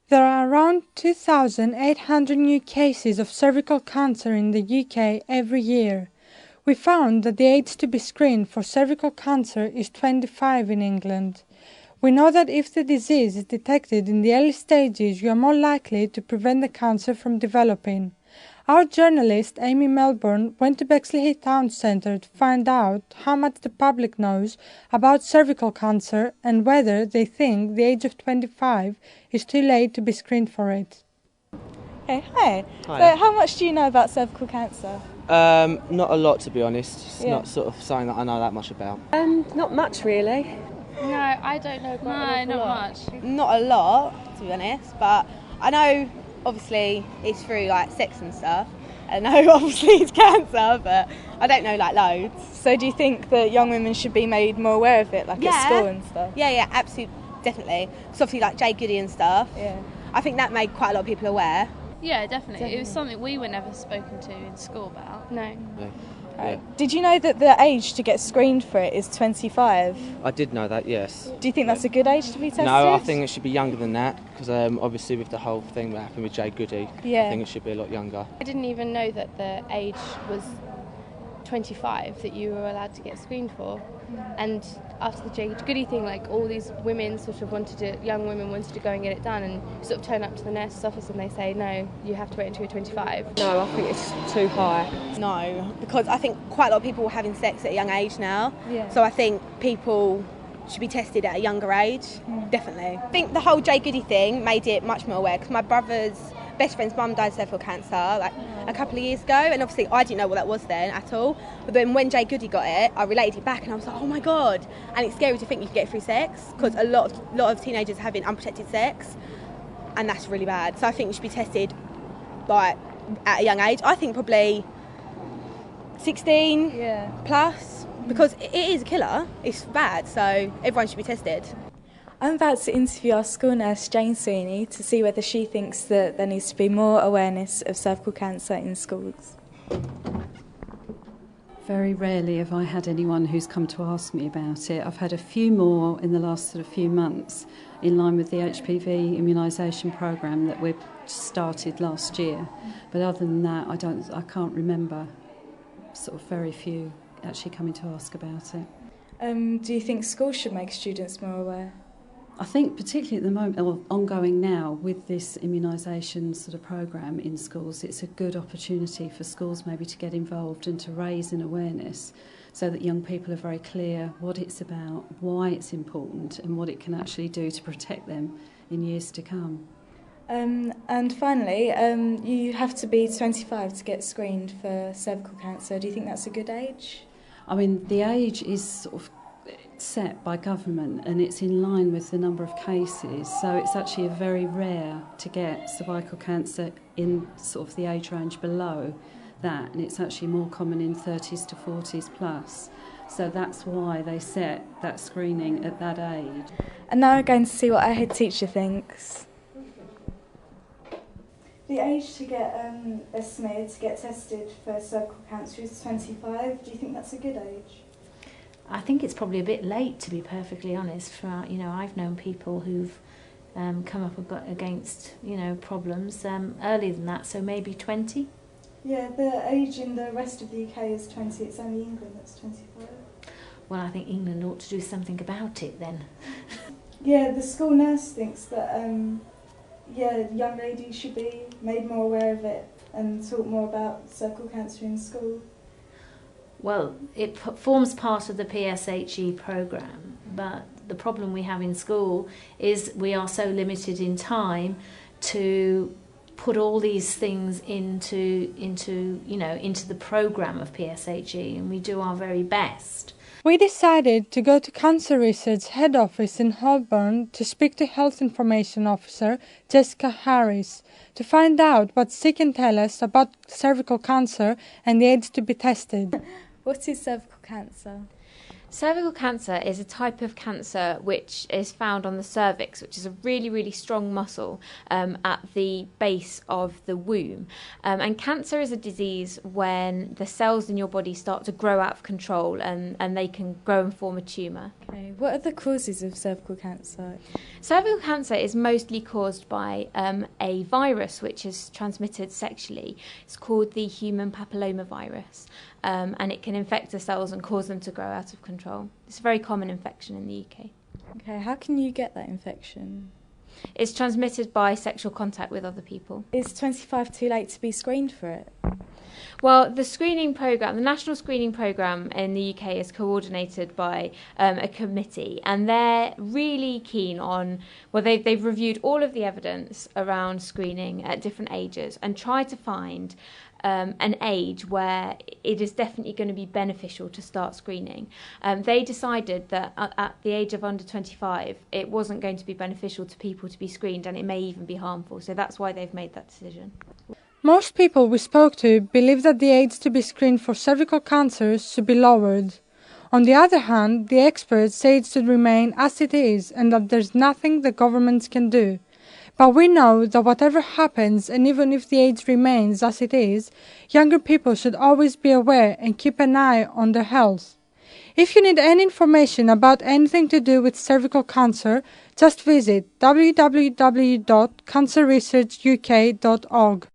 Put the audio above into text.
There are around 2,800 new cases of cervical cancer in the UK every year. We found that the age to be screened for cervical cancer is 25 in England. We know that if the disease is detected in the early stages, you are more likely to prevent the cancer from developing. Our journalist Amy Melbourne went to Bexleyheath Town Centre to find out how much the public knows about cervical cancer and whether they think the age of 25 is too late to be screened for it. Okay, hi. Hi. So how much do you know about cervical cancer? Not a lot, to be honest. It's not sort of something that I know that much about. Not much really. No, I don't know quite not much. Not a lot, to be honest, but I know obviously it's through like sex and stuff. I know obviously it's cancer, but I don't know like loads. So do you think that young women should be made more aware of it, like at school and stuff? Yeah, absolutely, definitely. So obviously like Jade Goody and stuff. Yeah. I think that made quite a lot of people aware. Yeah, definitely. It was something we were never spoken to in school about. No. Yeah. Did you know that the age to get screened for it is 25? I did know that, yes. Do you think that's a good age to be tested? No, I think it should be younger than that, because obviously with the whole thing that happened with Jade Goody, I think it should be a lot younger. I didn't even know that the age was 25 that you were allowed to get screened for. And after the Jade Goody thing, like all these women young women wanted to go and get it done, and you sort of turn up to the nurse's office and they say, no, you have to wait until you're 25. No, I think it's too high. No, because I think quite a lot of people are having sex at a young age now. Yeah. So I think people should be tested at a younger age, definitely. I think the whole Jade Goody thing made it much more aware, because my brother's best friend's mum died of cervical cancer like a couple of years ago, and obviously I didn't know what that was then at all, but then when Jade Goody got it, I related it back and I was like, oh my god. And it's scary to think you can get it through sex, because a lot of teenagers are having unprotected sex, and that's really bad. So I think you should be tested like at a young age. I think probably 16 plus, because it is a killer. It's bad, so everyone should be tested. I'm about to interview our school nurse, Jane Sweeney, to see whether she thinks that there needs to be more awareness of cervical cancer in schools. Very rarely have I had anyone who's come to ask me about it. I've had a few more in the last sort of few months, in line with the HPV immunisation programme that we started last year. But other than that, I can't remember sort of very few actually coming to ask about it. Do you think schools should make students more aware? I think particularly at the moment, or ongoing now, with this immunisation sort of programme in schools, it's a good opportunity for schools maybe to get involved and to raise an awareness so that young people are very clear what it's about, why it's important and what it can actually do to protect them in years to come. And finally, you have to be 25 to get screened for cervical cancer. Do you think that's a good age? I mean, the age is sort of set by government and it's in line with the number of cases, so it's actually very rare to get cervical cancer in sort of the age range below that, and it's actually more common in 30s to 40s plus, so that's why they set that screening at that age. And now we're going to see what our head teacher thinks. The age to get estimated to get tested for cervical cancer is 25. Do you think that's a good age? I think it's probably a bit late, to be perfectly honest. I've known people who've come up against, problems earlier than that, so maybe 20. Yeah, the age in the rest of the UK is 20. It's only England that's 25. Well, I think England ought to do something about it then. Yeah, the school nurse thinks that young ladies should be made more aware of it and taught more about cervical cancer in school. Well, it forms part of the PSHE programme, but the problem we have in school is we are so limited in time to put all these things into the programme of PSHE, and we do our very best. We decided to go to Cancer Research Head Office in Holborn to speak to Health Information Officer Jessica Harris to find out what she can tell us about cervical cancer and the age to be tested. What is cervical cancer? Cervical cancer is a type of cancer which is found on the cervix, which is a really, really strong muscle at the base of the womb. And cancer is a disease when the cells in your body start to grow out of control and they can grow and form a tumour. Okay. What are the causes of cervical cancer? Cervical cancer is mostly caused by a virus which is transmitted sexually. It's called the human papillomavirus, and it can infect the cells and cause them to grow out of control. It's a very common infection in the UK. Okay, how can you get that infection? It's transmitted by sexual contact with other people. Is 25 too late to be screened for it? Well, the screening programme, the national screening programme in the UK is coordinated by a committee, and they're really keen on, well, they've reviewed all of the evidence around screening at different ages and tried to find an age where it is definitely going to be beneficial to start screening. They decided that at the age of under 25, it wasn't going to be beneficial to people to be screened, and it may even be harmful. So that's why they've made that decision. Most people we spoke to believe that the age to be screened for cervical cancer should be lowered. On the other hand, the experts say it should remain as it is and that there's nothing the governments can do. But we know that whatever happens, and even if the age remains as it is, younger people should always be aware and keep an eye on their health. If you need any information about anything to do with cervical cancer, just visit www.cancerresearchuk.org.